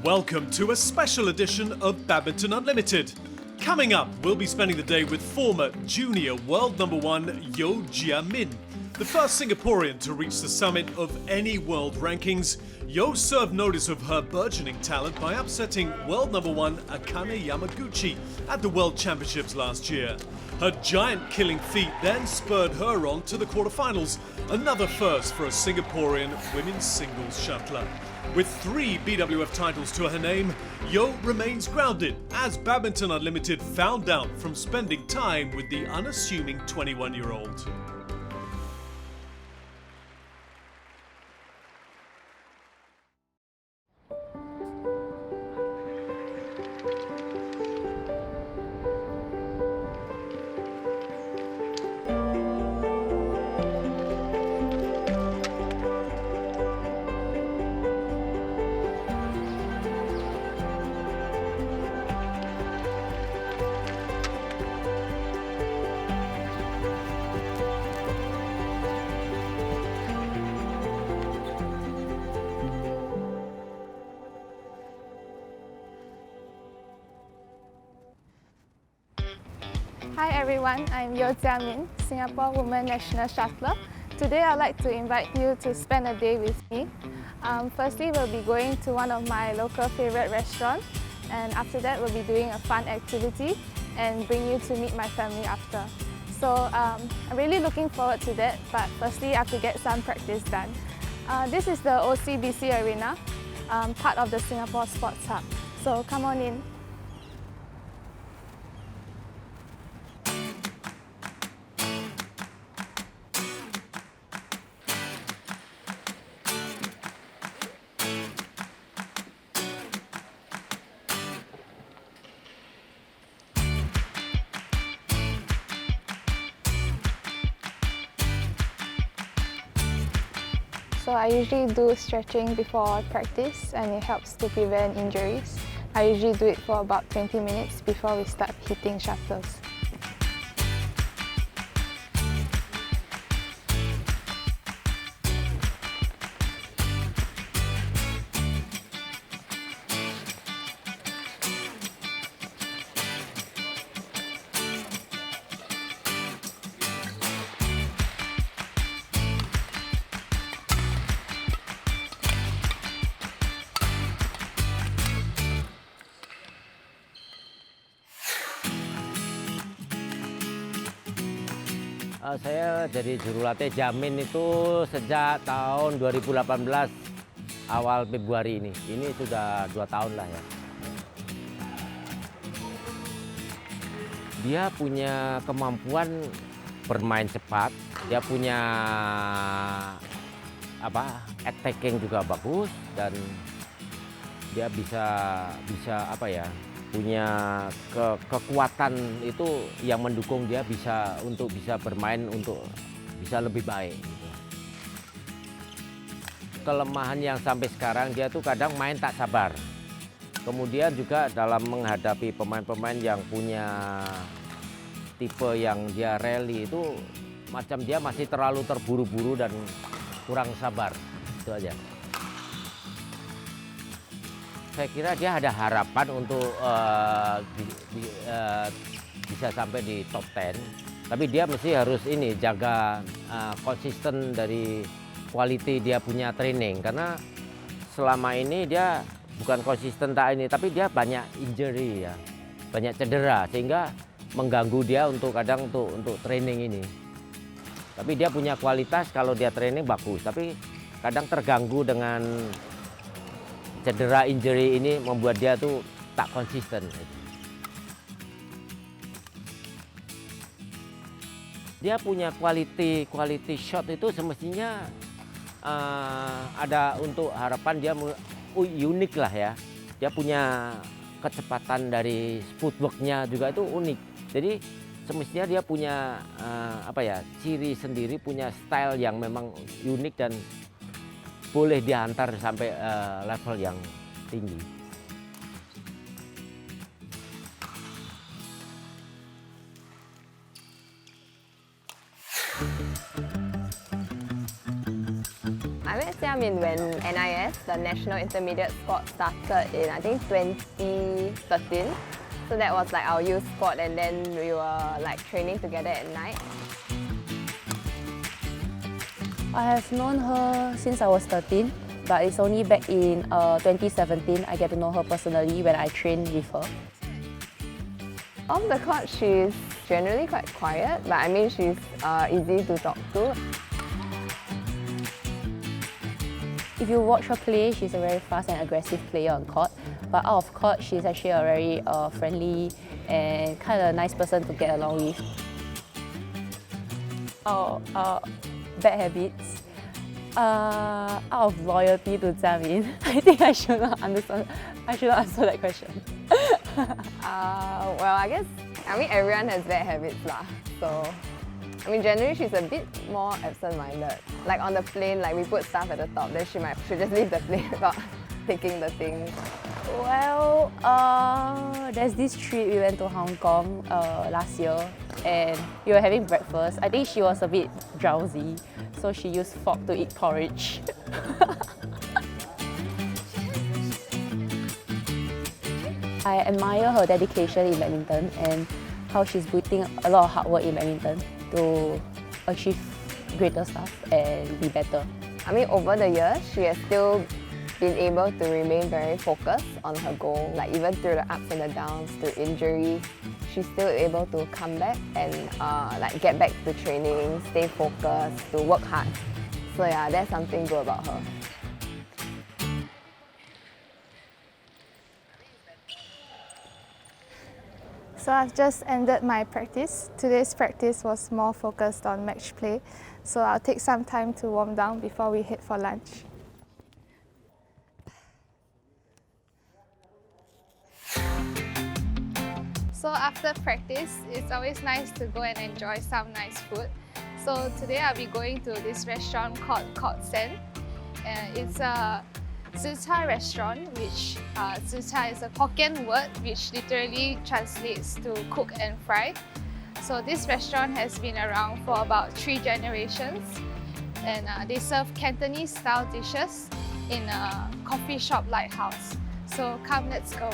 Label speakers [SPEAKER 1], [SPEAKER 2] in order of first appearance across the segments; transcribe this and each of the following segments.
[SPEAKER 1] Welcome to a special edition of Badminton Unlimited. Coming up, we'll be spending the day with former junior world number one Yeo Jia Min. The first Singaporean to reach the summit of any world rankings, Yeo served notice of her burgeoning talent by upsetting world number one Akane Yamaguchi at the World Championships last year. Her giant killing feat then spurred her on to the quarterfinals, another first for a Singaporean women's singles shuttler. With 3 BWF titles to her name, Yeo remains grounded as Badminton Unlimited found out from spending time with the unassuming 21-year-old.
[SPEAKER 2] Hi everyone, I'm Yeo Jia Min, Singapore Women National Shuttler. Today I'd like to invite you to spend a day with me. Firstly, we'll be going to one of my local favourite restaurants, and after that we'll be doing a fun activity and bring you to meet my family after. So I'm really looking forward to that, but firstly I have to get some practice done. This is the OCBC Arena, part of the Singapore Sports Hub. So come on in. So I usually do stretching before practice and it helps to prevent injuries. I usually do it for about 20 minutes before we start hitting shuttles.
[SPEAKER 3] Saya jadi juru latih Jamin itu sejak tahun 2018 awal Februari ini. Ini sudah 2 tahun lah ya. Dia punya kemampuan bermain cepat, dia punya attacking juga bagus, dan dia bisa punya kekuatan itu yang mendukung dia bisa bermain untuk bisa lebih baik. Kelemahan yang sampai sekarang dia tuh kadang main tak sabar. Kemudian juga dalam menghadapi pemain-pemain yang punya tipe yang dia rally itu macam dia masih terlalu terburu-buru dan kurang sabar. Itu aja. Saya kira dia ada harapan untuk bisa sampai di top 10. Tapi dia mesti harus jaga konsisten dari quality dia punya training. Karena selama ini dia bukan konsisten tapi dia banyak injury ya, banyak cedera sehingga mengganggu dia untuk training ini. Tapi dia punya kualitas kalau dia training bagus. Tapi kadang terganggu dengan cedera injury ini membuat dia tuh tak konsisten. Dia punya quality shot itu semestinya ada untuk harapan dia unik lah ya. Dia punya kecepatan dari footworknya juga itu unik. Jadi semestinya dia punya ciri sendiri, punya style yang memang unik dan boleh diantar sampai level yang tinggi.
[SPEAKER 4] I I met Jia Min when NIS, the National Intermediate Squad, started in I think 2013. So that was like our youth squad, and then we were like training together at night.
[SPEAKER 5] I have known her since I was 13, but it's only back in 2017 I get to know her personally when I trained with her.
[SPEAKER 4] Off the court, she's generally quite quiet, but I mean she's easy to talk to.
[SPEAKER 5] If you watch her play, she's a very fast and aggressive player on court, but out of court, she's actually a very friendly and kind of nice person to get along with. Bad habits. Out of loyalty to Jia Min, I think I should not answer that question.
[SPEAKER 4] Well, I mean everyone has bad habits lah. So, I mean generally she's a bit more absent-minded. Like on the plane, like we put stuff at the top, then she just leave the plane without taking the thing.
[SPEAKER 5] Well, there's this trip we went to Hong Kong last year, and we were having breakfast. I think she was a bit drowsy, so she used fork to eat porridge. I admire her dedication in badminton and how she's putting a lot of hard work in badminton to achieve greater stuff and be better.
[SPEAKER 4] I mean over the years, she has still been able to remain very focused on her goal. Like even through the ups and the downs, through injuries, she's still able to come back and like get back to training, stay focused, to work hard. So yeah, that's something good about her.
[SPEAKER 2] So I've just ended my practice. Today's practice was more focused on match play, so I'll take some time to warm down before we head for lunch. So after practice, it's always nice to go and enjoy some nice food. So today I'll be going to this restaurant called Court Sen. It's a Zi Chai restaurant, which Zi Chai is a Hokkien word which literally translates to cook and fry. So this restaurant has been around for about 3 generations, and they serve Cantonese style dishes in a coffee shop lighthouse. So come, let's go.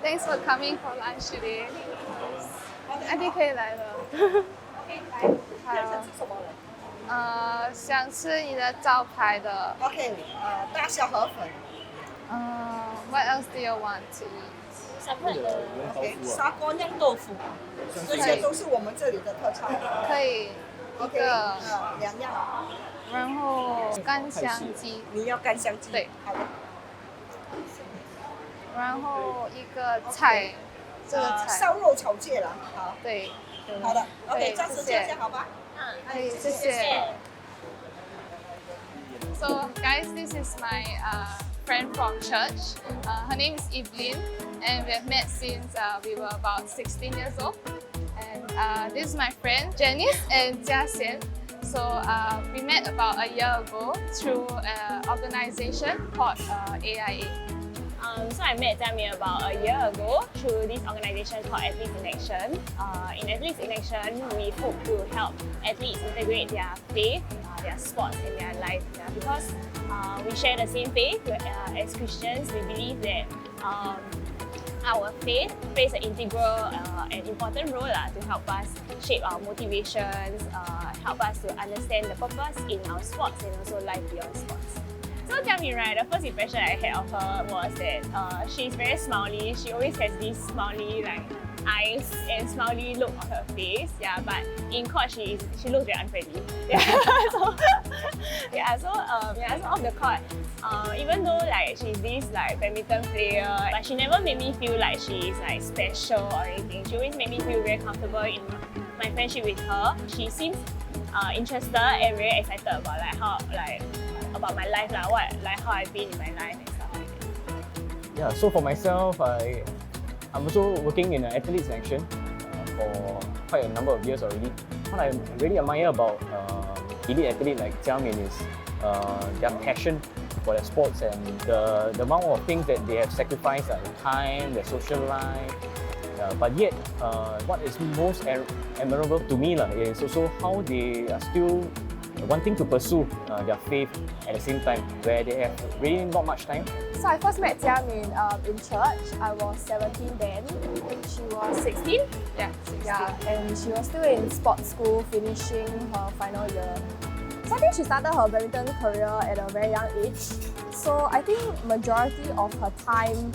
[SPEAKER 2] Thanks for coming for lunch today. 安迪可以来了。好。想吃你的招牌的。
[SPEAKER 6] OK， 大小河粉。
[SPEAKER 2] What else do you want to eat?
[SPEAKER 6] OK， 砂锅酿豆腐，这些都是我们这里的特产。
[SPEAKER 2] 可以。
[SPEAKER 6] OK， 2样。
[SPEAKER 2] 然后干香鸡。
[SPEAKER 6] 你要干香鸡？
[SPEAKER 2] 对。
[SPEAKER 6] 好的。
[SPEAKER 2] 然后一个菜，这个菜
[SPEAKER 6] 烧肉炒芥兰，好。
[SPEAKER 2] 对。
[SPEAKER 6] 好的 ，OK， 暂时这样先好吧。
[SPEAKER 2] 可以，谢谢。So guys, this is my friend from church. Her name is Evelyn, and we have met since we were about 16 years old. And this is my friend Janice and Jia Xian. So we met about a year ago through an organization called AIA.
[SPEAKER 7] So I met Jia Min about a year ago through this organization called Athletes in Action. In Athletes in Action, we hope to help athletes integrate their faith, their sports in their life. Yeah, because we share the same faith. As Christians, we believe that our faith plays an integral and important role to help us shape our motivations, help us to understand the purpose in our sports and also life beyond sports. So Jia Min, right, the first impression I had of her was that she's very smiley. She always has this smiley eyes and smiley look on her face. Yeah, but in court she looks very unfriendly. Yeah, so off the court, even though she's this badminton player, but she never made me feel like she's special or anything. She always made me feel very comfortable in my friendship with her. She seems interested and very excited about about my life, how I've been in my life and stuff like that.
[SPEAKER 8] Yeah, so for myself, I'm also working in Athletes in Action for quite a number of years already. What I really admire about elite athlete like Jia Min is their passion for their sports and the amount of things that they have sacrificed, their time, their social life. But yet, what is most admirable to me is also how they are still wanting to pursue their faith at the same time, where they have really not much time.
[SPEAKER 2] So I first met Jia Min in church. I was 17 then. She was 16? Yeah, 16. Yeah, and she was still in sports school, finishing her final year. So I think she started her badminton career at a very young age. So I think majority of her time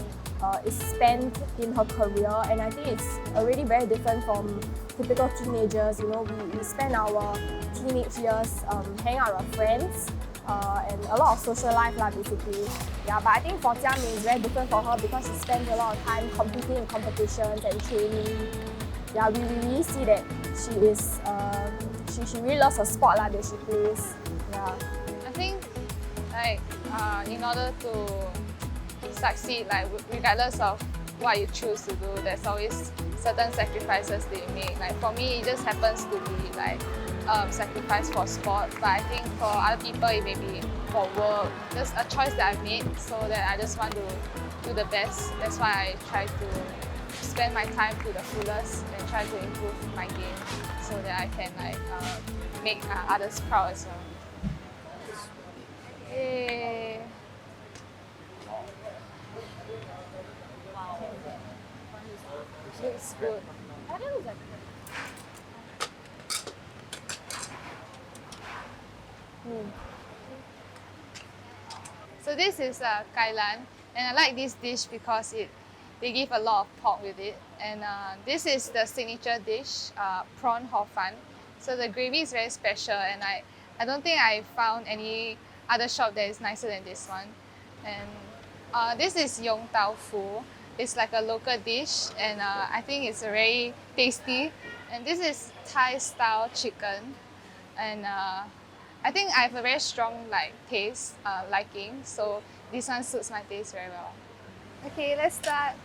[SPEAKER 2] is spent in her career, and I think it's already very different from typical teenagers. You know, we spend our teenage years hanging out with our friends and a lot of social life basically. Yeah, but I think for Jia Min it's very different for her because she spends a lot of time competing in competitions and training. Yeah, we really see that she is she really loves her sport that she plays. Yeah.
[SPEAKER 9] I think in order to succeed, regardless of what you choose to do, there's always certain sacrifices that you make. Like for me, it just happens to be sacrifice for sport, but I think for other people it may be for work. Just a choice that I've made, so that I just want to do the best. That's why I try to spend my time to the fullest and try to improve my game, so that I can make others proud as well. Yay. Looks good. So this is kai lan, and I like this dish because they give a lot of pork with it. And this is the signature dish, prawn hor fun. So the gravy is very special, and I don't think I found any other shop that is nicer than this one. And this is yong tau fu. It's like a local dish, and I think it's very tasty. And this is Thai style chicken, and I think I have a very strong taste liking, so this one suits my taste very well.
[SPEAKER 2] Okay, let's start.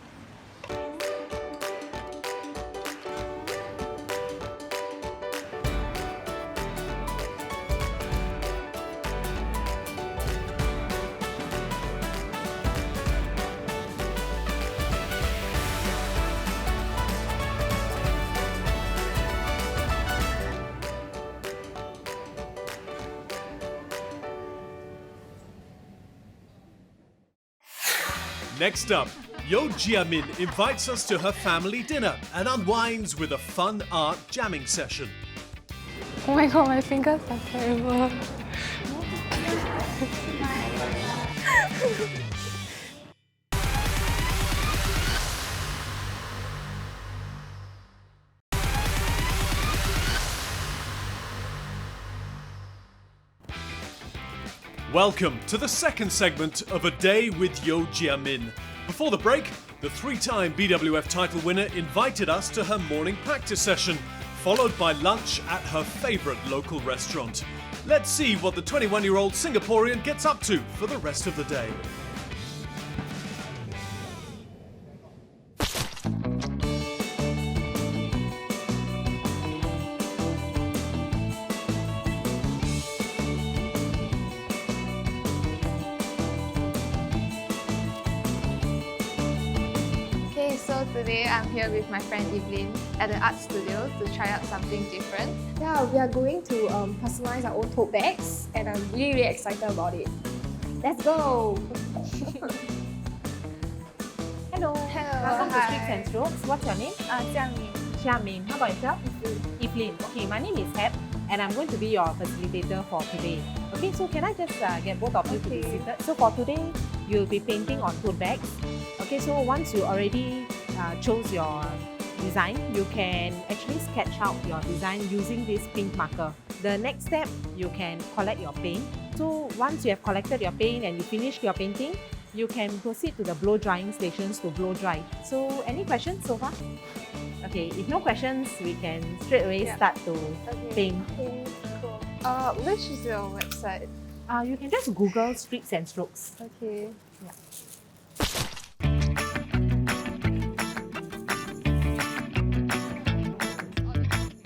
[SPEAKER 1] Next up, Yeo Jia Min invites us to her family dinner and unwinds with a fun art jamming session.
[SPEAKER 2] Oh my god, my fingers are terrible.
[SPEAKER 1] Welcome to the second segment of A Day with Yeo Jia Min. Before the break, the three-time BWF title winner invited us to her morning practice session, followed by lunch at her favourite local restaurant. Let's see what the 21-year-old Singaporean gets up to for the rest of the day.
[SPEAKER 2] So today I'm here with my friend Evelyn at the art studio to try out something different.
[SPEAKER 10] Yeah, we are going to personalize our own tote bags, and I'm really excited about it. Let's go!
[SPEAKER 5] Hello. Welcome to Streets and Strokes. What's your name?
[SPEAKER 2] Jia Min.
[SPEAKER 5] Jia Min. How about yourself? Evelyn. Okay, my name is Heb, and I'm going to be your facilitator for today. Okay, so can I just get both of you to be seated? So for today, you'll be painting on tote bags. Okay, so once you already chose your design, you can actually sketch out your design using this pink marker. The next step, you can collect your paint. So once you have collected your paint and you finished your painting, you can proceed to the blow drying stations to blow dry. So any questions so far? Okay, if no questions, we can straight away start to paint.
[SPEAKER 2] Okay, cool. Which is your website?
[SPEAKER 5] You can just Google Streets and Strokes.
[SPEAKER 2] Okay.
[SPEAKER 5] Yeah.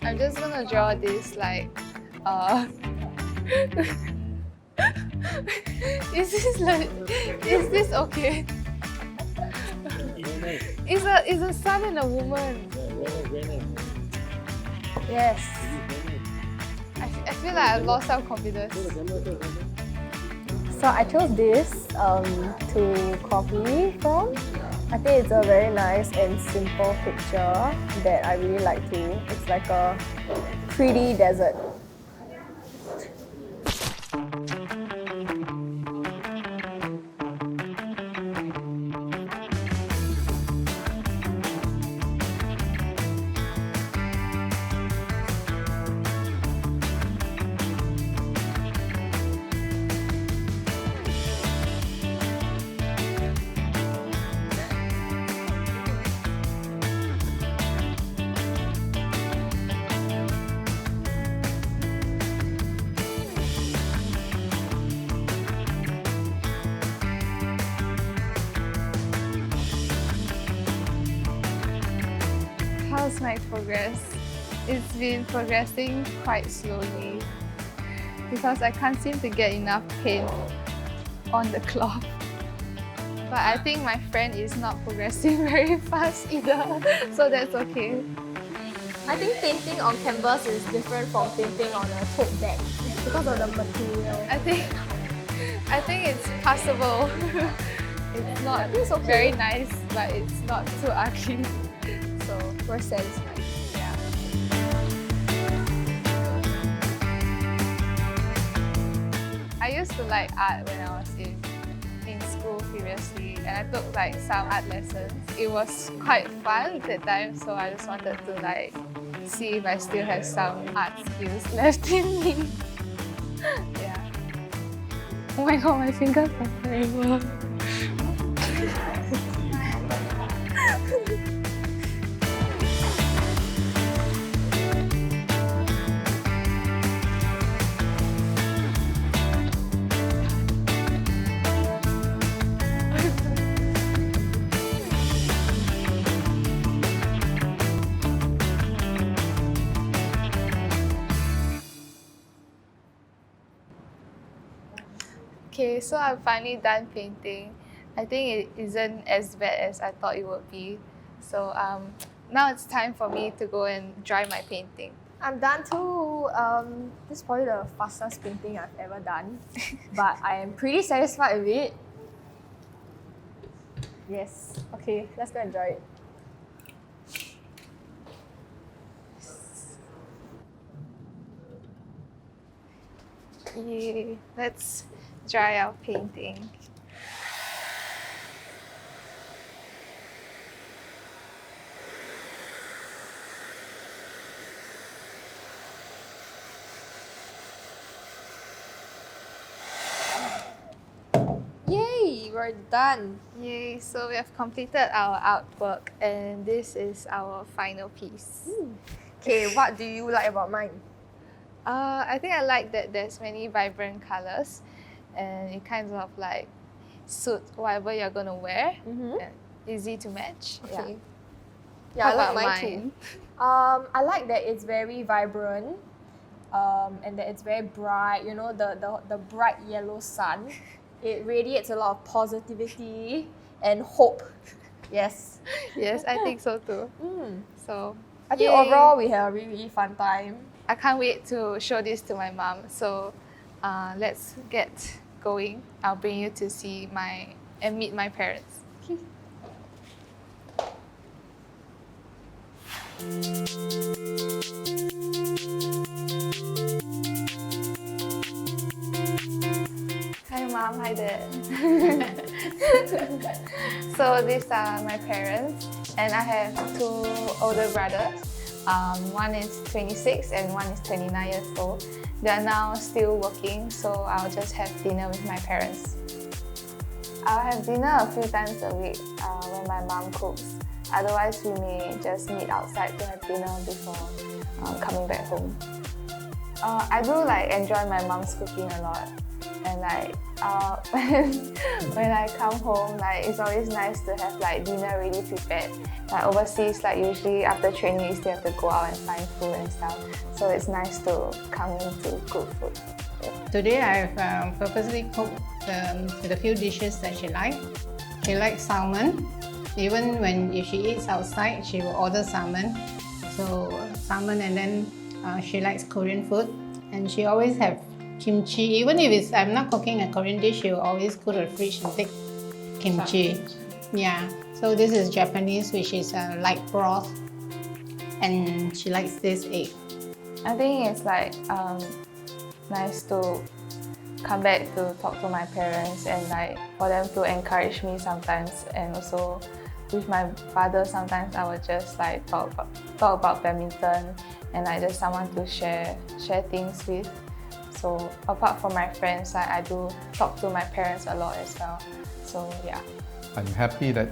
[SPEAKER 2] I'm just gonna draw this
[SPEAKER 9] Is this okay? It's a son and a woman. Yes. I feel like I lost some confidence.
[SPEAKER 10] So I chose this to copy from. I think it's a very nice and simple picture that I really like too. It's like a pretty desert.
[SPEAKER 9] How's my progress? It's been progressing quite slowly because I can't seem to get enough paint on the cloth. But I think my friend is not progressing very fast either, so that's okay.
[SPEAKER 10] I think painting on canvas is different from painting on a tote bag because of the material.
[SPEAKER 9] I think it's passable. It's not very nice, but it's not too ugly. So we're satisfied. Yeah. I used to like art when I was in school previously, and I took like some art lessons. It was quite fun at that time, so I just wanted to like see if I still have some art skills left in me. Yeah. Oh my god, my fingers are terrible. Okay, so I'm finally done painting. I think it isn't as bad as I thought it would be. So now it's time for me to go and dry my painting.
[SPEAKER 10] I'm done too. This is probably the fastest painting I've ever done, but I am pretty satisfied with it. Yes. Okay, let's go enjoy it.
[SPEAKER 9] Yay, let's dry our painting.
[SPEAKER 10] Yay, we're done.
[SPEAKER 9] Yay, so we have completed our artwork and this is our final piece.
[SPEAKER 10] Okay, what do you like about mine?
[SPEAKER 9] I think I like that there's many vibrant colors and it kind of like suit whatever you're gonna wear. And easy to match.
[SPEAKER 10] Okay.
[SPEAKER 9] Yeah,
[SPEAKER 10] I like mine too. I like that it's very vibrant and that it's very bright. You know, the bright yellow sun. It radiates a lot of positivity and hope. Yes.
[SPEAKER 9] Yes, I think so too. So
[SPEAKER 10] I think
[SPEAKER 9] yay.
[SPEAKER 10] overall we had a really, really fun time.
[SPEAKER 9] I can't wait to show this to my mom. So let's get going. I'll bring you to see and meet my parents. Hi mom, hi dad. So these are my parents and I have two older brothers. One is 26 and one is 29 years old. They are now still working, so I'll just have dinner with my parents. I'll have dinner a few times a week when my mom cooks. Otherwise, we may just meet outside to have dinner before coming back home. I do enjoy my mom's cooking a lot. And when I come home, it's always nice to have dinner already prepared. Overseas, usually after training, you still have to go out and find food and stuff. So it's nice to come in to cook food. Yeah.
[SPEAKER 11] Today I've purposely cooked the few dishes that she likes. She likes salmon. Even if she eats outside, she will order salmon. So salmon, and then she likes Korean food. And she always have kimchi. Even if I'm not cooking a Korean dish, she will always go to the fridge and take kimchi. Yeah. So this is Japanese, which is light broth. And she likes this egg.
[SPEAKER 2] I think it's like nice to come back to talk to my parents and like for them to encourage me sometimes, and also with my father sometimes I would just like talk about badminton and like just someone to share things with. So apart from my friends, like, I do talk to my parents a lot as well. So yeah.
[SPEAKER 12] I'm happy that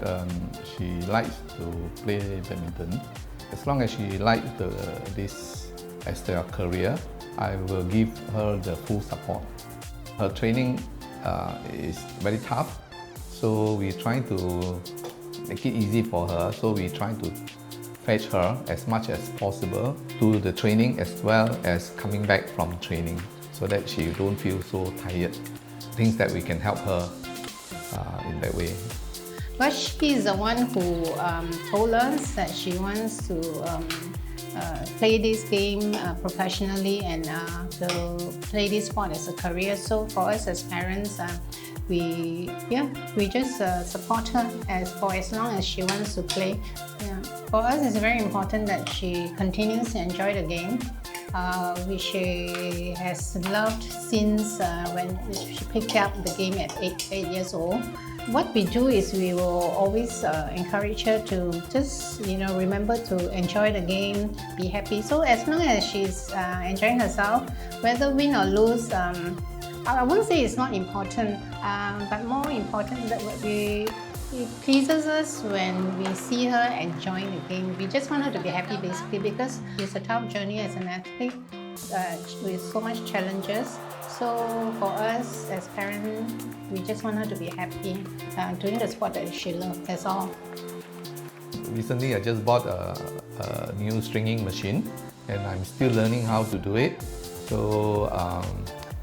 [SPEAKER 12] she likes to play badminton. As long as she likes this as their career, I will give her the full support. Her training is very tough, so we try to make it easy for her. So we try to fetch her as much as possible to the training as well as coming back from training, so that she don't feel so tired. Things that we can help her in that way.
[SPEAKER 11] But she is the one who told us that she wants to play this game professionally and to play this sport as a career. So for us as parents, we just support her for as long as she wants to play. Yeah. For us, it's very important that she continues to enjoy the game, which she has loved since when she picked up the game at 8 years old. What we do is we will always encourage her to just remember to enjoy the game, be happy. So as long as she's enjoying herself, whether win or lose, I won't say it's not important, but more important is that it pleases us when we see her enjoying the game. We just want her to be happy basically, because it's a tough journey as an athlete with so much challenges. So for us as parents, we just want her to be happy doing the sport that she loves, that's all.
[SPEAKER 12] Recently, I just bought a new stringing machine, and I'm still learning how to do it. So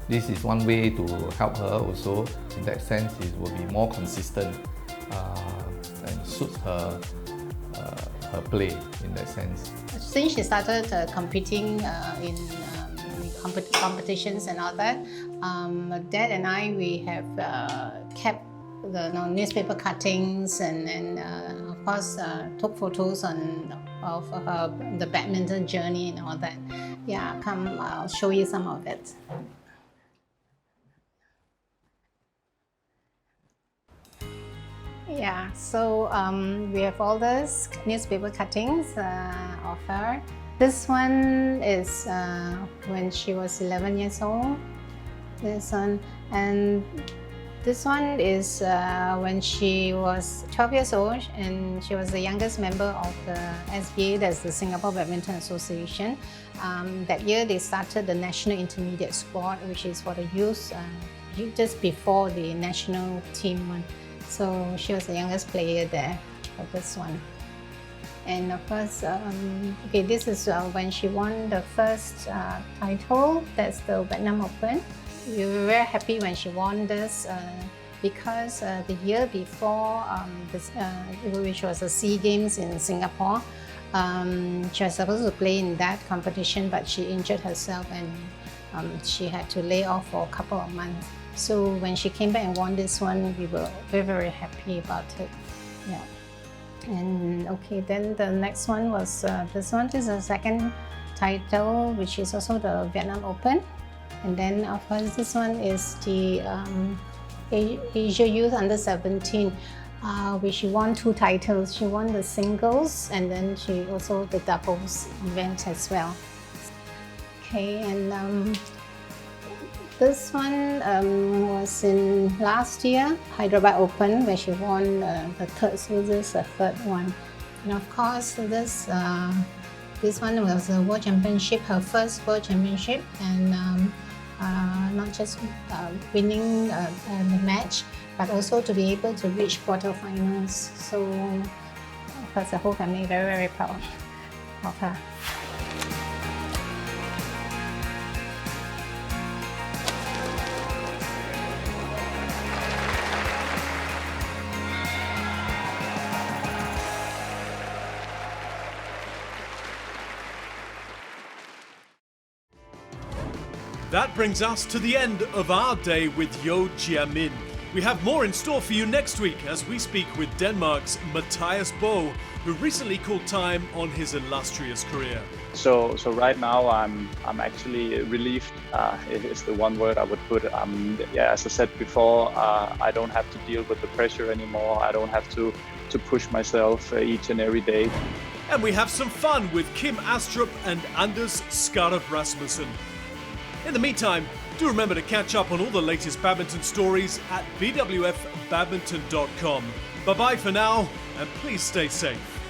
[SPEAKER 12] this is one way to help her also. In that sense, it will be more consistent and suits her play in that sense.
[SPEAKER 11] Since she started competing in competitions and all that, Dad and I, we have kept the newspaper cuttings and of course took photos of the badminton journey and all that. Yeah, come, I'll show you some of it. Yeah, so we have all these newspaper cuttings of her. This one is when she was 11 years old. This one, and this one is when she was 12 years old, and she was the youngest member of the SBA, that's the Singapore Badminton Association. That year they started the National Intermediate Squad, which is for the youth, just before the national team one. So she was the youngest player there for this one. And of course, okay, this is when she won the first title, that's the Vietnam Open. We were very happy when she won this because the year before, which was the SEA Games in Singapore, she was supposed to play in that competition, but she injured herself and she had to lay off for a couple of months. So when she came back and won this one, we were very, very happy about it. Yeah. And okay, then the next one was this one. This is the second title, which is also the Vietnam Open. And then of course this one is the Asia Youth Under 17, which she won 2 titles. She won the singles and then she also the doubles event as well. Okay, and this one was in last year, Hyderabad Open, where she won the third, so this is the third one. And of course, this one was the World Championship, her first World Championship, and not just winning the match, but also to be able to reach quarterfinals. So, of course, the whole family is very, very proud of her.
[SPEAKER 1] That brings us to the end of our day with Yeo Jia Min. We have more in store for you next week as we speak with Denmark's Mathias Bo, who recently called time on his illustrious career.
[SPEAKER 13] So right now I'm actually relieved. Is the one word I would put. Yeah, as I said before, I don't have to deal with the pressure anymore. I don't have to push myself each and every day.
[SPEAKER 1] And we have some fun with Kim Astrup and Anders Skarf Rasmussen. In the meantime, do remember to catch up on all the latest badminton stories at bwfbadminton.com. Bye-bye for now, and please stay safe.